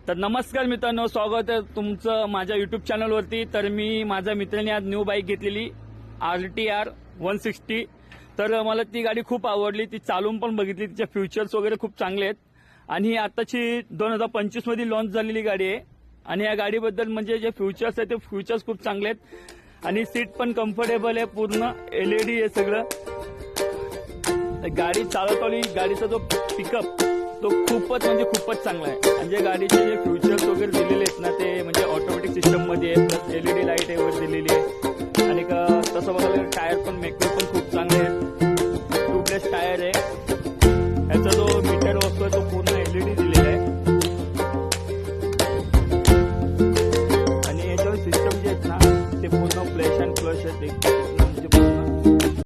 तर नमस्कार मित्रांनो, स्वागत आहे तुमचं माझ्या युट्यूब चॅनलवरती। तर मी माझ्या मित्राने आज न्यू बाईक घेतलेली RTR 160। तर मला ती गाडी खूप आवडली, ती चालून पण बघितली, तिचे फीचर्स वगैरे खूप चांगले आहेत आणि ही आताची 2025 मध्ये लॉन्च झालेली गाडी आहे। आणि या गाडीबद्दल म्हणजे जे फीचर्स आहेत ते फीचर्स खूप चांगले आहेत आणि सीट पण कम्फर्टेबल आहे, पूर्ण LED आहे सगळं। गाडी चालवताना गाडीचा जो पिकअप तो खूपच म्हणजे खूपच चांगला आहे। म्हणजे गाडीचे जे फीचर्स वगैरे दिलेले आहेत ना ते म्हणजे ऑटोमॅटिक सिस्टम मध्ये आहे, प्लस LED लाईट वगैरे दिलेली आहे आणि तसं बघायला टायर पण मेकअप पण